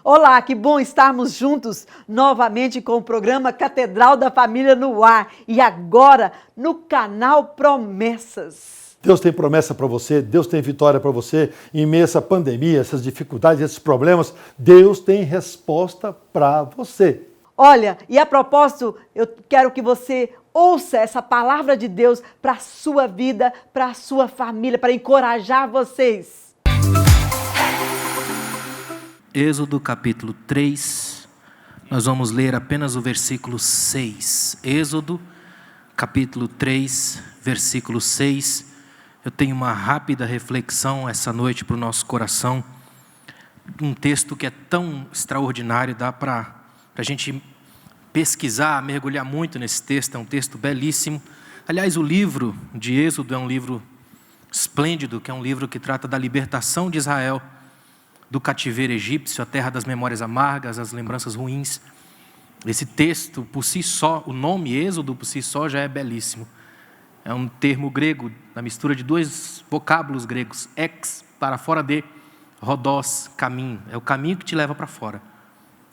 Olá, que bom estarmos juntos novamente com o programa Catedral da Família no ar e agora no canal Promessas. Deus tem promessa para você, Deus tem vitória para você em meio a essa pandemia, essas dificuldades, esses problemas. Deus tem resposta para você. Olha, e a propósito, eu quero que você ouça essa palavra de Deus para a sua vida, para a sua família, para encorajar vocês. Êxodo capítulo 3, nós vamos ler apenas o versículo 6. Êxodo capítulo 3, versículo 6. Eu tenho uma rápida reflexão essa noite para o nosso coração. Um texto que é tão extraordinário, dá para a gente pesquisar, mergulhar muito nesse texto. É um texto belíssimo. Aliás, o livro de Êxodo é um livro esplêndido, que é um livro que trata da libertação de Israel do cativeiro egípcio, a terra das memórias amargas, as lembranças ruins. Esse texto, por si só, o nome Êxodo, por si só, já é belíssimo. É um termo grego, na mistura de dois vocábulos gregos, ex, para fora de, rodós, caminho. É o caminho que te leva para fora.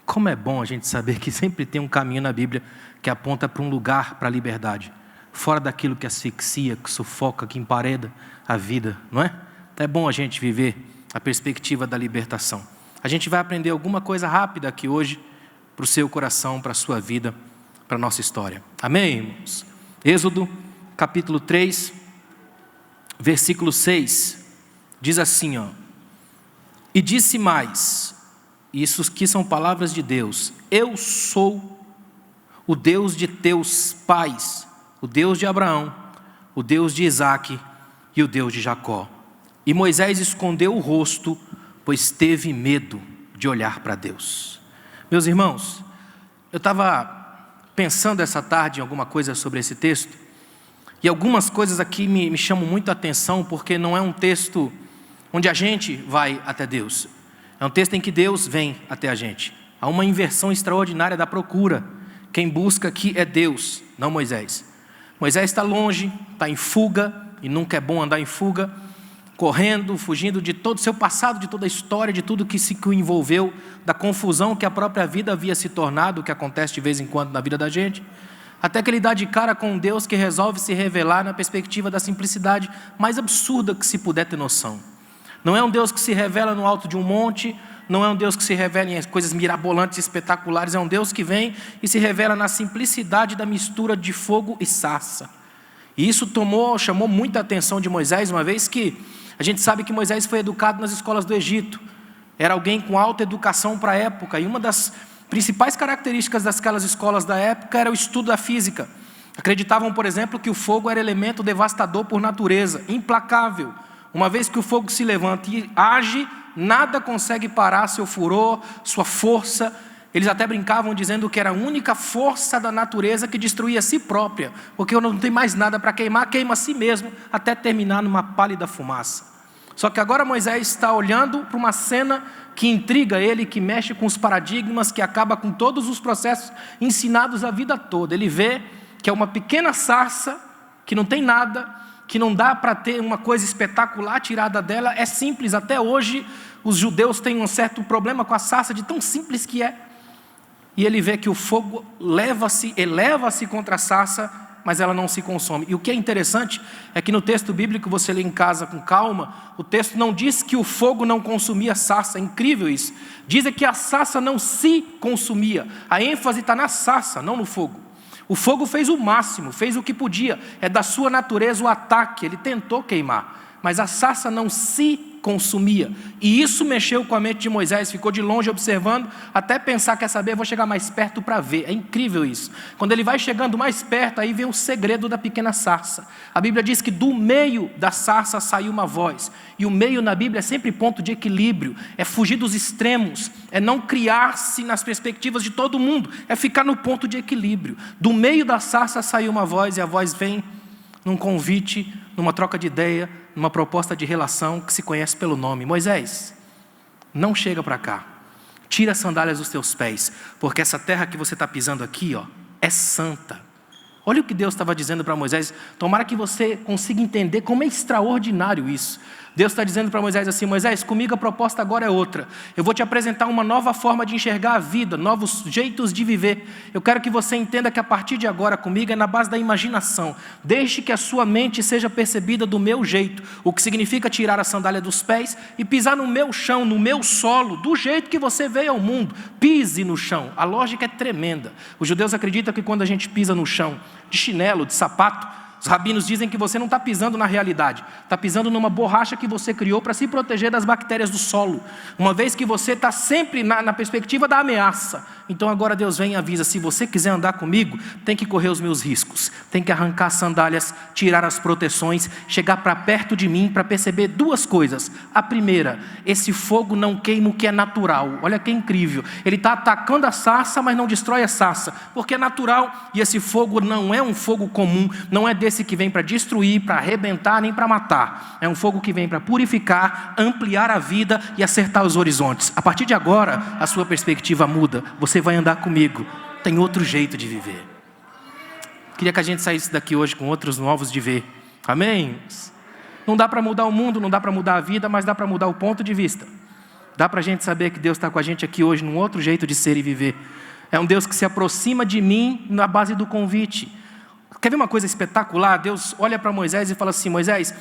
Como é bom a gente saber que sempre tem um caminho na Bíblia que aponta para um lugar, para a liberdade. Fora daquilo que asfixia, que sufoca, que empareda a vida, não é? É bom a gente viver a perspectiva da libertação. A gente vai aprender alguma coisa rápida aqui hoje para o seu coração, para a sua vida, para a nossa história. Amém, irmãos? Êxodo, capítulo 3, versículo 6, diz assim, ó: E disse mais, isso aqui são palavras de Deus: Eu sou o Deus de teus pais, o Deus de Abraão, o Deus de Isaque e o Deus de Jacó. E Moisés escondeu o rosto, pois teve medo de olhar para Deus. Meus irmãos, eu estava pensando essa tarde em alguma coisa sobre esse texto, e algumas coisas aqui me chamam muito a atenção, porque não é um texto onde a gente vai até Deus. É um texto em que Deus vem até a gente. Há uma inversão extraordinária da procura. Quem busca aqui é Deus, não Moisés. Moisés está longe, está em fuga, e nunca é bom andar em fuga, correndo, fugindo de todo o seu passado, de toda a história, de tudo que o envolveu, da confusão que a própria vida havia se tornado, que acontece de vez em quando na vida da gente, até que ele dá de cara com um Deus que resolve se revelar na perspectiva da simplicidade mais absurda que se puder ter noção. Não é um Deus que se revela no alto de um monte, não é um Deus que se revela em coisas mirabolantes e espetaculares, é um Deus que vem e se revela na simplicidade da mistura de fogo e sarça. E isso chamou muita atenção de Moisés, uma vez que a gente sabe que Moisés foi educado nas escolas do Egito. Era alguém com alta educação para a época. E uma das principais características daquelas escolas da época era o estudo da física. Acreditavam, por exemplo, que o fogo era elemento devastador por natureza, implacável. Uma vez que o fogo se levanta e age, nada consegue parar seu furor, sua força. Eles até brincavam dizendo que era a única força da natureza que destruía a si própria, porque não tem mais nada para queimar, queima a si mesmo, até terminar numa pálida fumaça. Só que agora Moisés está olhando para uma cena que intriga ele, que mexe com os paradigmas, que acaba com todos os processos ensinados a vida toda. Ele vê que é uma pequena sarça, que não tem nada, que não dá para ter uma coisa espetacular tirada dela. É simples, até hoje os judeus têm um certo problema com a sarça, de tão simples que é. E ele vê que o fogo eleva-se contra a sarça, mas ela não se consome. E o que é interessante é que no texto bíblico, você lê em casa com calma, o texto não diz que o fogo não consumia a sarça. É incrível isso. Diz que a sarça não se consumia. A ênfase está na sarça, não no fogo. O fogo fez o máximo, fez o que podia. É da sua natureza o ataque, ele tentou queimar. Mas a sarça não se consumia. E isso mexeu com a mente de Moisés, ficou de longe observando, até pensar, quer saber, vou chegar mais perto para ver. É incrível isso. Quando ele vai chegando mais perto, aí vem o segredo da pequena sarça. A Bíblia diz que do meio da sarça saiu uma voz. E o meio na Bíblia é sempre ponto de equilíbrio, é fugir dos extremos, é não criar-se nas perspectivas de todo mundo, é ficar no ponto de equilíbrio. Do meio da sarça saiu uma voz, e a voz vem num convite, numa troca de ideia, numa proposta de relação que se conhece pelo nome: Moisés, não chega para cá, tira as sandálias dos teus pés, porque essa terra que você está pisando aqui, é santa. Olha o que Deus estava dizendo para Moisés. Tomara que você consiga entender como é extraordinário isso. Deus está dizendo para Moisés assim: Moisés, comigo a proposta agora é outra. Eu vou te apresentar uma nova forma de enxergar a vida, novos jeitos de viver. Eu quero que você entenda que a partir de agora comigo é na base da imaginação. Deixe que a sua mente seja percebida do meu jeito, o que significa tirar a sandália dos pés e pisar no meu chão, no meu solo, do jeito que você veio ao mundo. Pise no chão. A lógica é tremenda. Os judeus acreditam que quando a gente pisa no chão, de chinelo, de sapato, os rabinos dizem que você não está pisando na realidade, está pisando numa borracha que você criou para se proteger das bactérias do solo, uma vez que você está sempre na perspectiva da ameaça. Então agora Deus vem e avisa: se você quiser andar comigo, tem que correr os meus riscos, tem que arrancar as sandálias, tirar as proteções, chegar para perto de mim para perceber duas coisas. A primeira, esse fogo não queima o que é natural. Olha que incrível, ele está atacando a sarça, mas não destrói a sarça, porque é natural, e esse fogo não é um fogo comum, não é desse que vem para destruir, para arrebentar, nem para matar. É um fogo que vem para purificar, ampliar a vida e acertar os horizontes. A partir de agora, a sua perspectiva muda. Você vai andar comigo. Tem outro jeito de viver. Queria que a gente saísse daqui hoje com outros novos de ver. Amém? Não dá para mudar o mundo, não dá para mudar a vida, mas dá para mudar o ponto de vista. Dá para a gente saber que Deus está com a gente aqui hoje num outro jeito de ser e viver. É um Deus que se aproxima de mim na base do convite. Quer ver uma coisa espetacular? Deus olha para Moisés e fala assim: Moisés,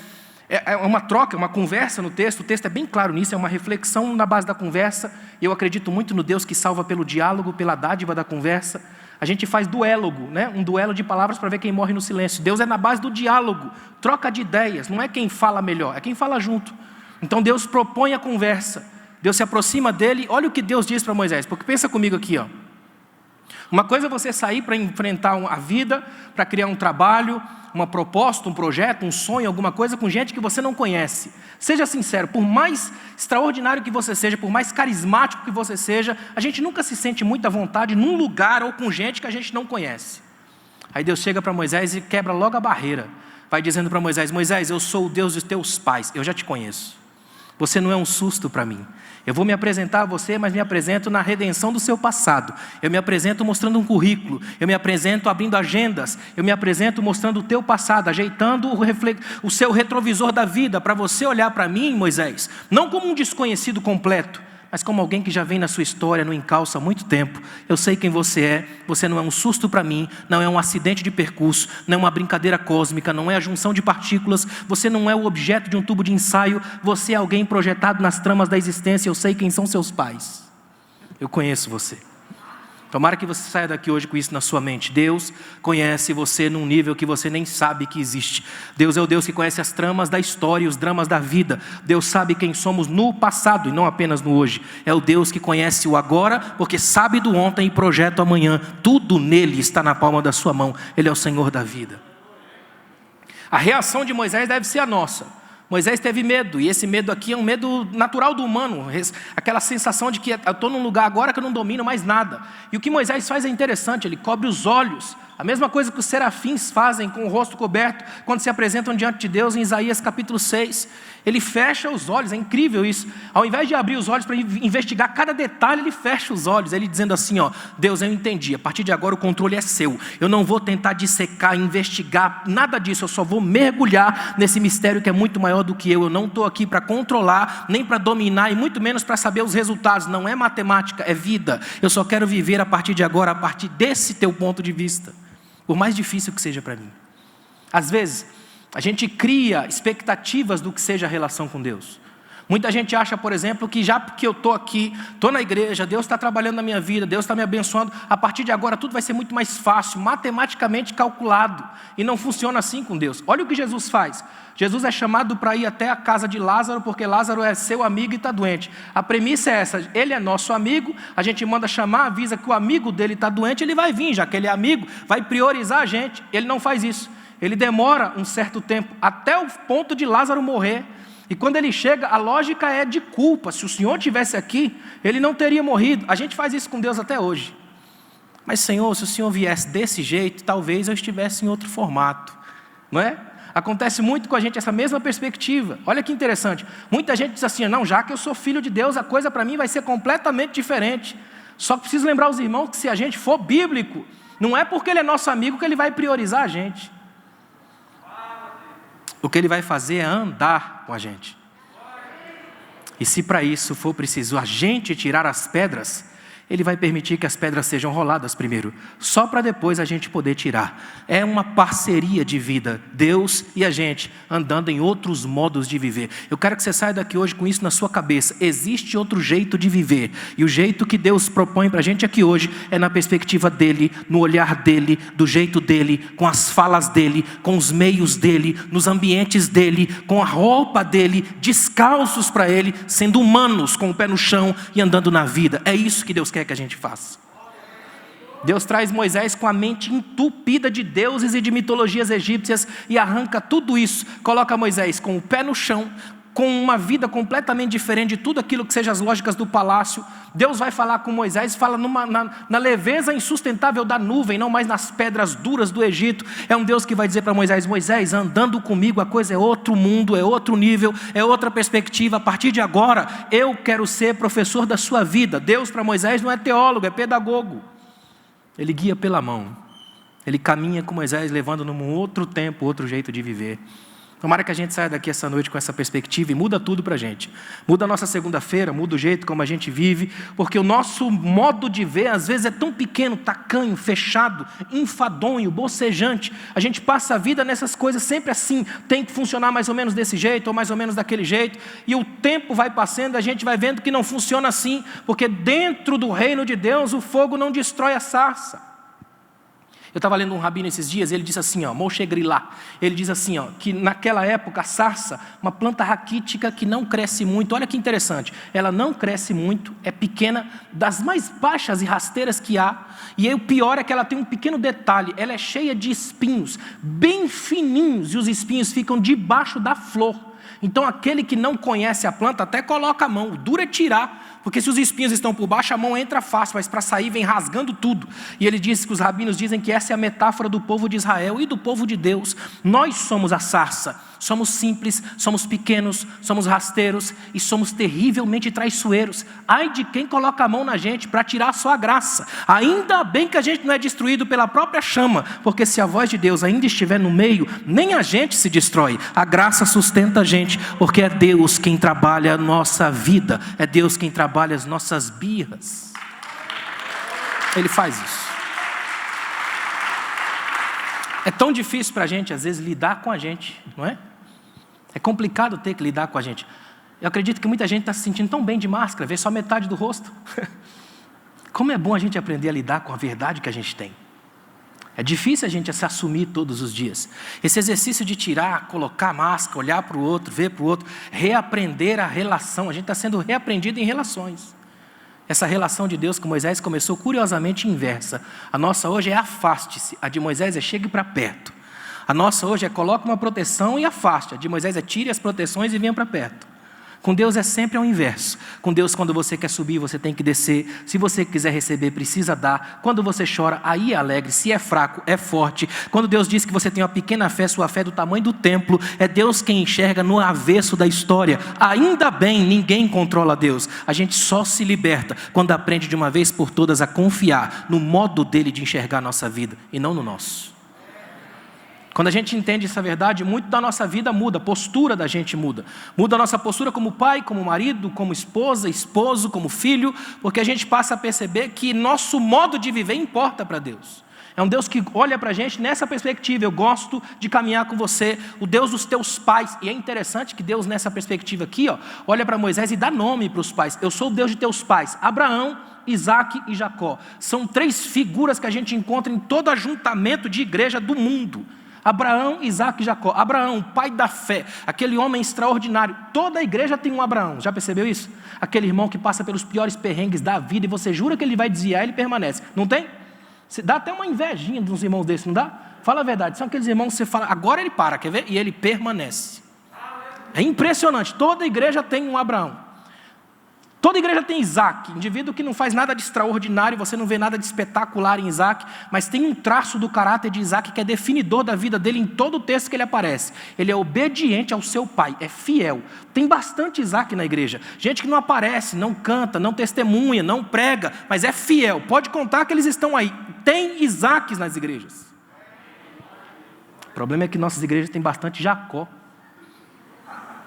é uma troca, uma conversa no texto. O texto é bem claro nisso, é uma reflexão na base da conversa. Eu acredito muito no Deus que salva pelo diálogo, pela dádiva da conversa. A gente faz duélogo, né? Um duelo de palavras para ver quem morre no silêncio. Deus é na base do diálogo, troca de ideias. Não é quem fala melhor, é quem fala junto. Então Deus propõe a conversa, Deus se aproxima dele. Olha o que Deus diz para Moisés, porque pensa comigo aqui, ó. Uma coisa é você sair para enfrentar a vida, para criar um trabalho, uma proposta, um projeto, um sonho, alguma coisa com gente que você não conhece. Seja sincero, por mais extraordinário que você seja, por mais carismático que você seja, a gente nunca se sente muito à vontade num lugar ou com gente que a gente não conhece. Aí Deus chega para Moisés e quebra logo a barreira. Vai dizendo para Moisés: Moisés, eu sou o Deus dos teus pais, eu já te conheço. Você não é um susto para mim. Eu vou me apresentar a você, mas me apresento na redenção do seu passado. Eu me apresento mostrando um currículo. Eu me apresento abrindo agendas. Eu me apresento mostrando o teu passado, ajeitando o seu retrovisor da vida, para você olhar para mim, Moisés, não como um desconhecido completo, mas como alguém que já vem na sua história no encalço há muito tempo. Eu sei quem você não é um susto para mim, não é um acidente de percurso, não é uma brincadeira cósmica, não é a junção de partículas, você não é o objeto de um tubo de ensaio, você é alguém projetado nas tramas da existência. Eu sei quem são seus pais, eu conheço você. Tomara que você saia daqui hoje com isso na sua mente. Deus conhece você num nível que você nem sabe que existe. Deus é o Deus que conhece as tramas da história e os dramas da vida. Deus sabe quem somos no passado e não apenas no hoje. É o Deus que conhece o agora, porque sabe do ontem e projeta o amanhã. Tudo nele está na palma da sua mão. Ele é o Senhor da vida. A reação de Moisés deve ser a nossa. Moisés teve medo, e esse medo aqui é um medo natural do humano, aquela sensação de que eu estou num lugar agora que eu não domino mais nada. E o que Moisés faz é interessante, ele cobre os olhos, a mesma coisa que os serafins fazem com o rosto coberto, quando se apresentam diante de Deus em Isaías capítulo 6. Ele fecha os olhos, é incrível isso. Ao invés de abrir os olhos para investigar cada detalhe, ele fecha os olhos, ele dizendo assim, ó: Deus, eu entendi, a partir de agora o controle é seu. Eu não vou tentar dissecar, investigar, nada disso, eu só vou mergulhar nesse mistério que é muito maior do que eu. Eu não estou aqui para controlar, nem para dominar, e muito menos para saber os resultados. Não é matemática, é vida. Eu só quero viver a partir de agora, a partir desse teu ponto de vista, por mais difícil que seja para mim. Às vezes, a gente cria expectativas do que seja a relação com Deus. Muita gente acha, por exemplo, que já porque eu estou aqui, estou na igreja, Deus está trabalhando na minha vida, Deus está me abençoando, a partir de agora tudo vai ser muito mais fácil, matematicamente calculado. E não funciona assim com Deus. Olha o que Jesus faz. Jesus é chamado para ir até a casa de Lázaro, porque Lázaro é seu amigo e está doente. A premissa é essa: ele é nosso amigo, a gente manda chamar, avisa que o amigo dele está doente, ele vai vir, já que ele é amigo, vai priorizar a gente. Ele não faz isso. Ele demora um certo tempo, até o ponto de Lázaro morrer. E quando ele chega, a lógica é de culpa. Se o Senhor estivesse aqui, ele não teria morrido. A gente faz isso com Deus até hoje. Mas, Senhor, se o Senhor viesse desse jeito, talvez eu estivesse em outro formato. Não é? Acontece muito com a gente essa mesma perspectiva. Olha que interessante. Muita gente diz assim: não, já que eu sou filho de Deus, a coisa para mim vai ser completamente diferente. Só preciso lembrar os irmãos que se a gente for bíblico, não é porque ele é nosso amigo que ele vai priorizar a gente. O que ele vai fazer é andar com a gente. E se para isso for preciso a gente tirar as pedras, Ele vai permitir que as pedras sejam roladas primeiro, só para depois a gente poder tirar. É uma parceria de vida, Deus e a gente, andando em outros modos de viver. Eu quero que você saia daqui hoje com isso na sua cabeça. Existe outro jeito de viver, e o jeito que Deus propõe para a gente aqui hoje é na perspectiva dEle, no olhar dEle, do jeito dEle, com as falas dEle, com os meios dEle, nos ambientes dEle, com a roupa dEle, descalços para Ele, sendo humanos, com o pé no chão e andando na vida. É isso que Deus quer que a gente faça. Deus traz Moisés com a mente entupida de deuses e de mitologias egípcias e arranca tudo isso, coloca Moisés com o pé no chão, com uma vida completamente diferente de tudo aquilo que seja as lógicas do palácio. Deus vai falar com Moisés, fala na leveza insustentável da nuvem, não mais nas pedras duras do Egito. É um Deus que vai dizer para Moisés: Moisés, andando comigo a coisa é outro mundo, é outro nível, é outra perspectiva. A partir de agora, eu quero ser professor da sua vida. Deus para Moisés não é teólogo, é pedagogo. Ele guia pela mão. Ele caminha com Moisés, levando num outro tempo, outro jeito de viver. Tomara que a gente saia daqui essa noite com essa perspectiva e muda tudo para a gente. Muda a nossa segunda-feira, muda o jeito como a gente vive, porque o nosso modo de ver às vezes é tão pequeno, tacanho, fechado, enfadonho, bocejante. A gente passa a vida nessas coisas sempre assim, tem que funcionar mais ou menos desse jeito ou mais ou menos daquele jeito, e o tempo vai passando, a gente vai vendo que não funciona assim, porque dentro do reino de Deus o fogo não destrói a sarça. Eu estava lendo um rabino esses dias, ele disse assim, Moshe Grilá, ele diz assim, que naquela época a sarça, uma planta raquítica que não cresce muito, olha que interessante, ela não cresce muito, é pequena, das mais baixas e rasteiras que há, e aí o pior é que ela tem um pequeno detalhe, ela é cheia de espinhos, bem fininhos, e os espinhos ficam debaixo da flor. Então aquele que não conhece a planta até coloca a mão, o duro é tirar, porque se os espinhos estão por baixo, a mão entra fácil, mas para sair vem rasgando tudo. E ele diz que os rabinos dizem que essa é a metáfora do povo de Israel e do povo de Deus. Nós somos a sarça, somos simples, somos pequenos, somos rasteiros e somos terrivelmente traiçoeiros. Ai de quem coloca a mão na gente para tirar a sua graça. Ainda bem que a gente não é destruído pela própria chama, porque se a voz de Deus ainda estiver no meio, nem a gente se destrói. A graça sustenta a gente, porque é Deus quem trabalha a nossa vida, é Deus quem trabalha as nossas birras. Ele faz isso. É tão difícil para a gente, às vezes, lidar com a gente, não é? É complicado ter que lidar com a gente. Eu acredito que muita gente está se sentindo tão bem de máscara, vê só metade do rosto. Como é bom a gente aprender a lidar com a verdade que a gente tem. É difícil a gente se assumir todos os dias. Esse exercício de tirar, colocar a máscara, olhar para o outro, ver para o outro, reaprender a relação. A gente está sendo reaprendido em relações. Essa relação de Deus com Moisés começou curiosamente inversa. A nossa hoje é afaste-se, a de Moisés é chegue para perto. A nossa hoje é coloque uma proteção e afaste. A de Moisés é tire as proteções e venha para perto. Com Deus é sempre ao inverso. Com Deus, quando você quer subir, você tem que descer. Se você quiser receber, precisa dar. Quando você chora, aí é alegre. Se é fraco, é forte. Quando Deus diz que você tem uma pequena fé, sua fé é do tamanho do templo. É Deus quem enxerga no avesso da história. Ainda bem, ninguém controla Deus. A gente só se liberta quando aprende de uma vez por todas a confiar no modo dele de enxergar a nossa vida e não no nosso. Quando a gente entende essa verdade, muito da nossa vida muda, a postura da gente muda. Muda a nossa postura como pai, como marido, como esposa, esposo, como filho, porque a gente passa a perceber que nosso modo de viver importa para Deus. É um Deus que olha para a gente nessa perspectiva. Eu gosto de caminhar com você, o Deus dos teus pais. E é interessante que Deus, nessa perspectiva aqui, olha para Moisés e dá nome para os pais. Eu sou o Deus de teus pais, Abraão, Isaque e Jacó. São 3 figuras que a gente encontra em todo ajuntamento de igreja do mundo. Abraão, Isaque e Jacó. Abraão, pai da fé, aquele homem extraordinário. Toda a igreja tem um Abraão, já percebeu isso? Aquele irmão que passa pelos piores perrengues da vida e você jura que ele vai desviar e ele permanece. Não tem? Dá até uma invejinha de uns irmãos desses, não dá? Fala a verdade, são aqueles irmãos que você fala, agora ele para, quer ver? E ele permanece. É impressionante, toda igreja tem um Abraão. Toda igreja tem Isaque, indivíduo que não faz nada de extraordinário, você não vê nada de espetacular em Isaque, mas tem um traço do caráter de Isaque que é definidor da vida dele em todo o texto que ele aparece. Ele é obediente ao seu pai, é fiel. Tem bastante Isaque na igreja. Gente que não aparece, não canta, não testemunha, não prega, mas é fiel. Pode contar que eles estão aí. Tem Isaques nas igrejas. O problema é que nossas igrejas têm bastante Jacó.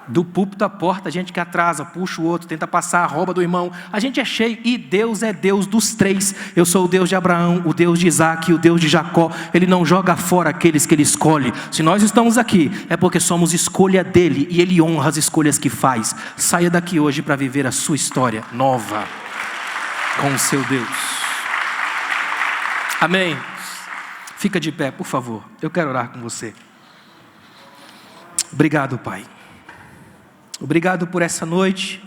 Do púlpito à porta, a gente que atrasa, puxa o outro, tenta passar, rouba do irmão. A gente é cheio e Deus é Deus dos três. Eu sou o Deus de Abraão, o Deus de Isaac e o Deus de Jacó. Ele não joga fora aqueles que Ele escolhe. Se nós estamos aqui, é porque somos escolha dEle e Ele honra as escolhas que faz. Saia daqui hoje para viver a sua história nova com o seu Deus. Amém? Fica de pé, por favor. Eu quero orar com você. Obrigado, Pai. Obrigado por essa noite.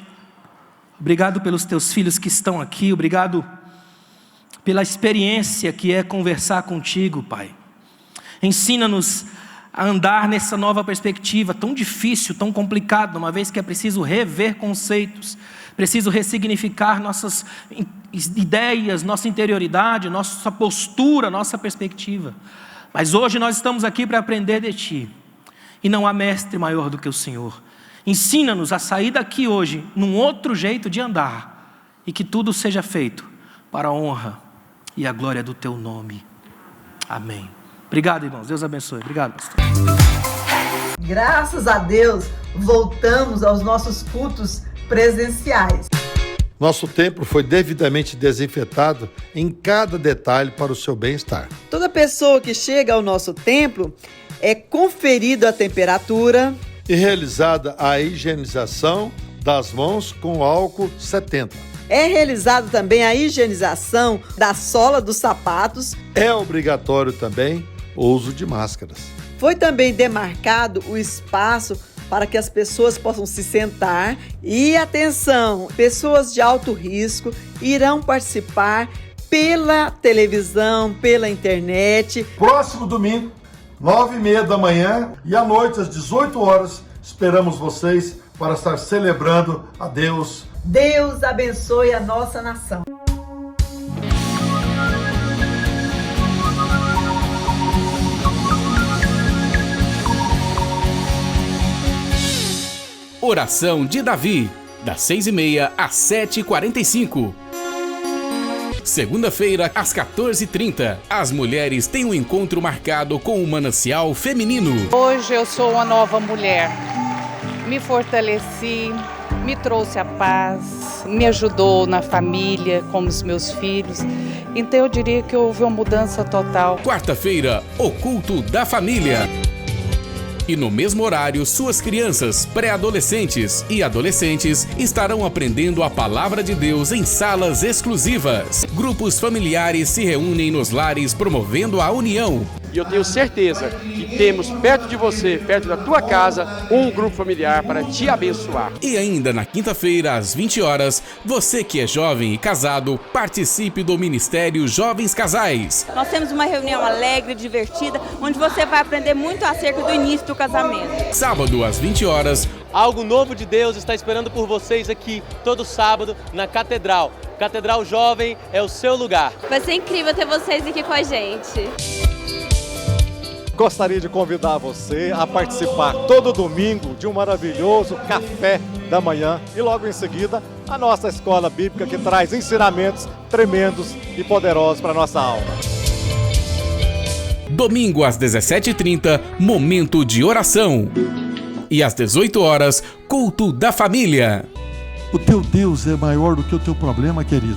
Obrigado pelos teus filhos que estão aqui. Obrigado pela experiência que é conversar contigo, Pai. Ensina-nos a andar nessa nova perspectiva tão difícil, tão complicada, uma vez que é preciso rever conceitos, preciso ressignificar nossas ideias, nossa interioridade, nossa postura, nossa perspectiva. Mas hoje nós estamos aqui para aprender de Ti. E não há mestre maior do que o Senhor. Ensina-nos a sair daqui hoje num outro jeito de andar e que tudo seja feito para a honra e a glória do Teu nome. Amém. Obrigado, irmãos. Deus abençoe. Obrigado, pastor. Graças a Deus, voltamos aos nossos cultos presenciais. Nosso templo foi devidamente desinfetado em cada detalhe para o seu bem-estar. Toda pessoa que chega ao nosso templo é conferida a temperatura E realizada a higienização das mãos com álcool 70. É realizado também a higienização da sola dos sapatos. É obrigatório também o uso de máscaras. Foi também demarcado o espaço para que as pessoas possam se sentar. E atenção, pessoas de alto risco irão participar pela televisão, pela internet. Próximo domingo, 9h30 da manhã e à noite, às 18 horas, esperamos vocês para estar celebrando a Deus. Deus abençoe a nossa nação. Oração de Davi, das 6h30 às 7h45. Segunda-feira, às 14h30, as mulheres têm um encontro marcado com o manancial feminino. Hoje eu sou uma nova mulher. Me fortaleci, me trouxe a paz, me ajudou na família, com os meus filhos. Então eu diria que houve uma mudança total. Quarta-feira, o culto da família. E no mesmo horário, suas crianças, pré-adolescentes e adolescentes estarão aprendendo a palavra de Deus em salas exclusivas. Grupos familiares se reúnem nos lares promovendo a união. E eu tenho certeza que temos perto de você, perto da tua casa, um grupo familiar para te abençoar. E ainda na quinta-feira, às 20 horas, você que é jovem e casado, participe do Ministério Jovens Casais. Nós temos uma reunião alegre, divertida, onde você vai aprender muito acerca do início do casamento. Sábado, às 20 horas, algo novo de Deus está esperando por vocês aqui, todo sábado, na Catedral. Catedral Jovem é o seu lugar. Vai ser incrível ter vocês aqui com a gente. Gostaria de convidar você a participar todo domingo de um maravilhoso café da manhã e logo em seguida a nossa escola bíblica que traz ensinamentos tremendos e poderosos para a nossa alma. Domingo às 17h30, momento de oração. E às 18 horas, culto da família. O teu Deus é maior do que o teu problema, querido.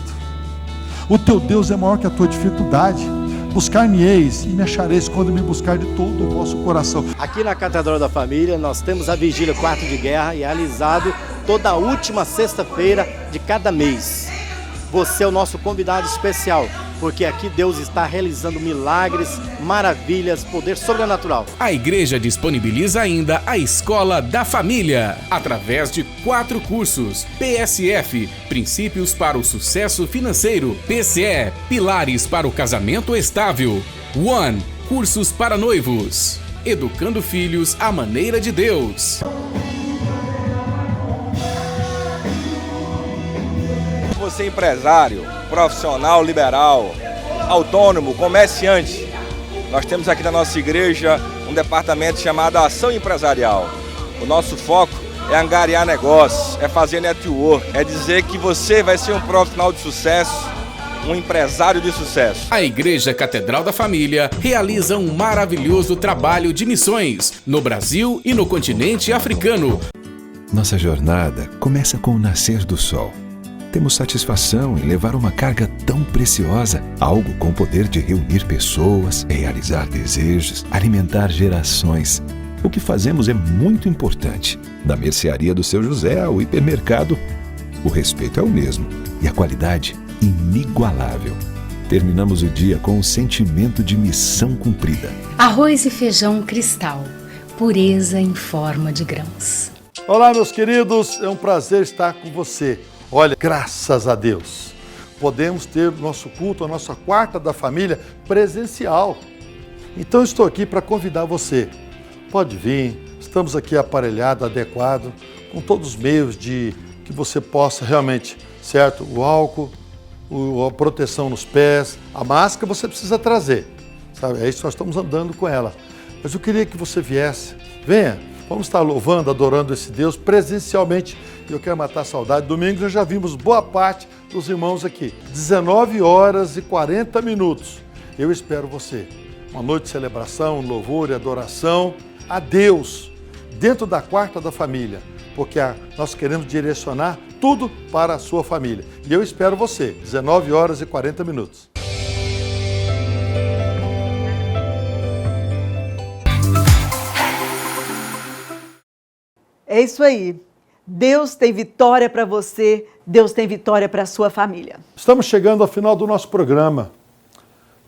O teu Deus é maior que a tua dificuldade. Buscar-me-eis e me achareis quando me buscar de todo o vosso coração. Aqui na Catedral da Família nós temos a Vigília Quarto de Guerra realizado toda a última sexta-feira de cada mês. Você é o nosso convidado especial, porque aqui Deus está realizando milagres, maravilhas, poder sobrenatural. A igreja disponibiliza ainda a Escola da Família, através de 4 cursos: PSF, Princípios para o Sucesso Financeiro; PCE, Pilares para o Casamento Estável; One, Cursos para Noivos; Educando Filhos à Maneira de Deus. Você é empresário, profissional, liberal, autônomo, comerciante. Nós temos aqui na nossa igreja um departamento chamado Ação Empresarial. O nosso foco é angariar negócios, é fazer network, é dizer que você vai ser um profissional de sucesso, um empresário de sucesso. A Igreja Catedral da Família realiza um maravilhoso trabalho de missões no Brasil e no continente africano. Nossa jornada começa com o nascer do sol. Temos satisfação em levar uma carga tão preciosa, algo com o poder de reunir pessoas, realizar desejos, alimentar gerações. O que fazemos é muito importante. Da mercearia do Seu José ao hipermercado, o respeito é o mesmo e a qualidade inigualável. Terminamos o dia com o sentimento de missão cumprida. Arroz e feijão Cristal, pureza em forma de grãos. Olá, meus queridos, é um prazer estar com você. Olha, graças a Deus, podemos ter o nosso culto, a nossa quarta da família presencial. Então estou aqui para convidar você. Pode vir, estamos aqui aparelhado, adequado, com todos os meios de que você possa realmente, certo? O álcool, a proteção nos pés, a máscara você precisa trazer, sabe? É isso que nós estamos andando com ela. Mas eu queria que você viesse, venha, vamos estar louvando, adorando esse Deus presencialmente. E eu quero matar a saudade. Domingo nós já vimos boa parte dos irmãos aqui. 19h40. Eu espero você. Uma noite de celebração, louvor e adoração a Deus, dentro da quarta da família, porque nós queremos direcionar tudo para a sua família. E eu espero você, 19h40. É isso aí. Deus tem vitória para você, Deus tem vitória para a sua família. Estamos chegando ao final do nosso programa.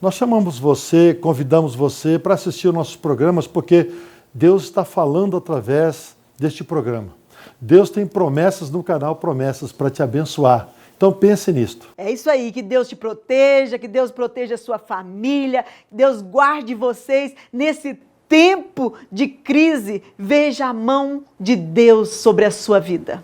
Nós chamamos você, convidamos você para assistir os nossos programas, porque Deus está falando através deste programa. Deus tem promessas no canal Promessas para te abençoar. Então pense nisto. É isso aí, que Deus te proteja, que Deus proteja a sua família, que Deus guarde vocês nesse tempo de crise. Veja a mão de Deus sobre a sua vida.